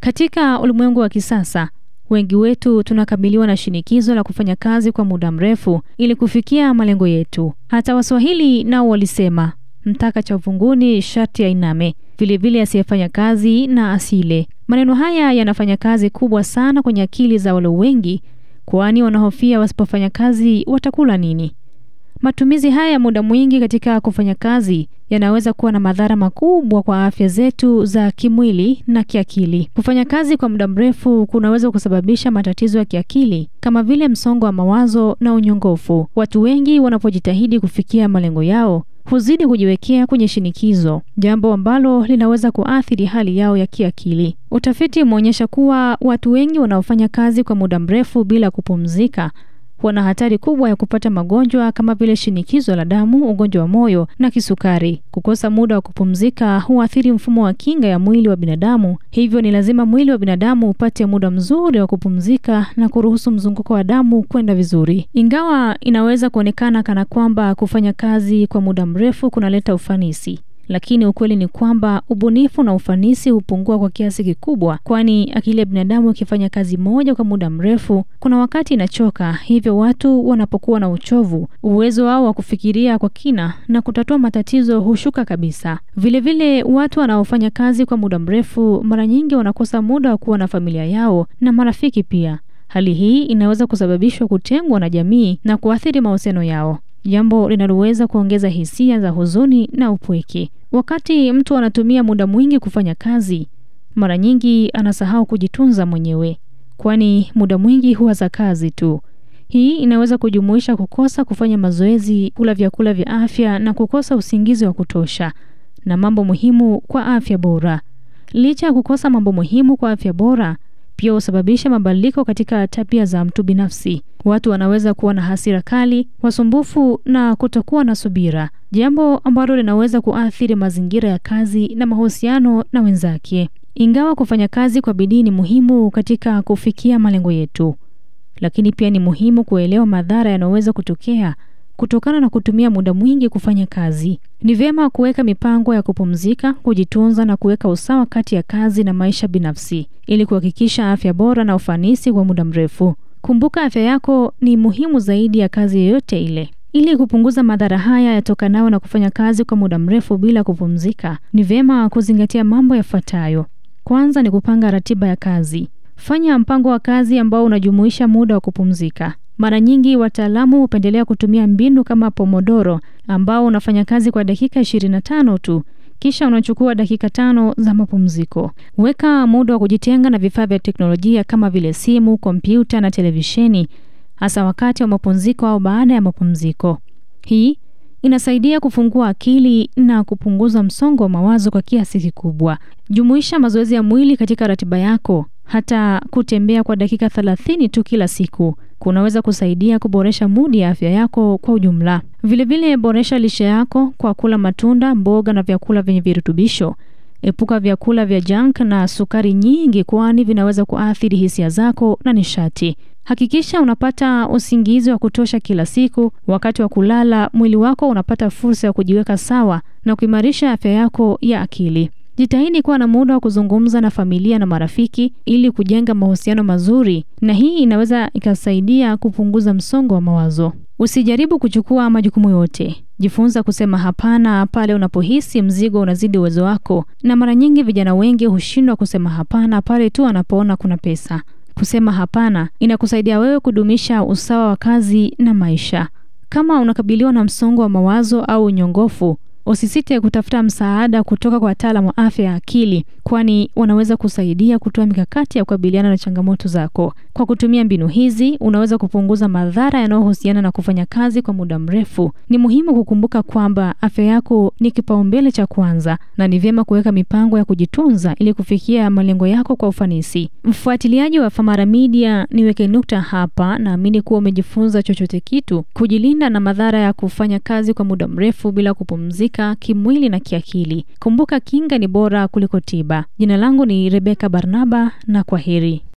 Katika ulimwengu wa kisasa, wengi wetu tunakabiliwa na shinikizo la kufanya kazi kwa muda mrefu ili kufikia malengo yetu. Hata Waswahili nao walisema, mtaka cha uvunguni sharti ainame, vilevile asiyefanya kazi na asile. Maneno haya yanafanya kazi kubwa sana kwenye akili za wale wengi, kwani wanahofia wasipofanya kazi watakula nini. Matumizi haya ya muda mwingi katika kufanya kazi yanaweza kuwa na madhara makubwa kwa afya zetu za kimwili na kiakili. Kufanya kazi kwa muda mrefu kunaweza kusababisha matatizo ya kiakili kama vile msongo wa mawazo na unyongofu. Watu wengi wanapojitahidi kufikia malengo yao huzidi kujiwekea kwenye shinikizo, jambo ambalo linaweza kuathiri hali yao ya kiakili. Utafiti umeonyesha kuwa watu wengi wanaofanya kazi kwa muda mrefu bila kupumzika wana hatari kubwa ya kupata magonjwa kama vile shinikizo la damu, ugonjwa wa moyo na kisukari. Kukosa muda wa kupumzika huathiri mfumo wa kinga ya mwili wa binadamu, hivyo ni lazima mwili wa binadamu upate muda mzuri wa kupumzika na kuruhusu mzunguko wa damu kwenda vizuri. Ingawa inaweza kuonekana kana kwamba kufanya kazi kwa muda mrefu kunaleta ufanisi, lakini ukweli ni kwamba ubunifu na ufanisi hupungua kwa kiasi kikubwa, kwani akili ya binadamu ikifanya kazi moja kwa muda mrefu, kuna wakati inachoka. Hivyo watu wanapokuwa na uchovu, uwezo wao wa kufikiria kwa kina na kutatua matatizo hushuka kabisa. Vilevile watu wanaofanya kazi kwa muda mrefu mara nyingi wanakosa muda wa kuwa na familia yao na marafiki pia. Hali hii inaweza kusababishwa kutengwa na jamii na kuathiri mahusiano yao, jambo linaloweza kuongeza hisia za huzuni na upweke. Wakati mtu anatumia muda mwingi kufanya kazi, mara nyingi anasahau kujitunza mwenyewe, kwani muda mwingi huwa za kazi tu. Hii inaweza kujumuisha kukosa kufanya mazoezi, kula vyakula vya afya na kukosa usingizi wa kutosha na mambo muhimu kwa afya bora. Licha ya kukosa mambo muhimu kwa afya bora, pia husababisha mabadiliko katika tabia za mtu binafsi. Watu wanaweza kuwa na hasira kali, wasumbufu na kutokuwa na subira, jambo ambalo linaweza kuathiri mazingira ya kazi na mahusiano na wenzake. Ingawa kufanya kazi kwa bidii ni muhimu katika kufikia malengo yetu, lakini pia ni muhimu kuelewa madhara yanayoweza kutokea kutokana na kutumia muda mwingi kufanya kazi. Ni vyema kuweka mipango ya kupumzika, kujitunza na kuweka usawa kati ya kazi na maisha binafsi ili kuhakikisha afya bora na ufanisi kwa muda mrefu. Kumbuka, afya yako ni muhimu zaidi ya kazi yoyote ile. Ili kupunguza madhara haya yatokanayo na kufanya kazi kwa muda mrefu bila kupumzika, ni vyema kuzingatia mambo yafuatayo. Kwanza ni kupanga ratiba ya kazi. Fanya mpango wa kazi ambao unajumuisha muda wa kupumzika. Mara nyingi wataalamu hupendelea kutumia mbinu kama Pomodoro, ambao unafanya kazi kwa dakika 25 tu, kisha unachukua dakika 5 za mapumziko. Weka muda wa kujitenga na vifaa vya teknolojia kama vile simu, kompyuta na televisheni, hasa wakati wa mapumziko au baada ya mapumziko. Hii inasaidia kufungua akili na kupunguza msongo wa mawazo kwa kiasi kikubwa. Jumuisha mazoezi ya mwili katika ratiba yako. Hata kutembea kwa dakika 30 tu kila siku kunaweza kusaidia kuboresha mudi ya afya yako kwa ujumla. Vilevile boresha lishe yako kwa kula matunda, mboga na vyakula vyenye virutubisho. Epuka vyakula vya junk na sukari nyingi, kwani vinaweza kuathiri hisia zako na nishati. Hakikisha unapata usingizi wa kutosha kila siku. Wakati wa kulala, mwili wako unapata fursa ya kujiweka sawa na kuimarisha afya yako ya akili. Jitahidi kuwa na muda wa kuzungumza na familia na marafiki ili kujenga mahusiano mazuri, na hii inaweza ikasaidia kupunguza msongo wa mawazo. Usijaribu kuchukua majukumu yote. Jifunza kusema hapana pale unapohisi mzigo unazidi uwezo wako, na mara nyingi vijana wengi hushindwa kusema hapana pale tu anapoona kuna pesa. Kusema hapana inakusaidia wewe kudumisha usawa wa kazi na maisha. Kama unakabiliwa na msongo wa mawazo au unyongofu, usisite kutafuta msaada kutoka kwa wataalamu wa afya ya akili, kwani wanaweza kusaidia kutoa mikakati ya kukabiliana na changamoto zako. Kwa kutumia mbinu hizi, unaweza kupunguza madhara yanayohusiana na kufanya kazi kwa muda mrefu. Ni muhimu kukumbuka kwamba afya yako ni kipaumbele cha kwanza, na ni vyema kuweka mipango ya kujitunza ili kufikia malengo yako kwa ufanisi. Mfuatiliaji wa Famara Media, niweke nukta hapa. Naamini kuwa umejifunza chochote kitu kujilinda na madhara ya kufanya kazi kwa muda mrefu bila kupumzika kimwili na kiakili. Kumbuka, kinga ni bora kuliko tiba. Jina langu ni Rebecca Barnaba, na kwaheri.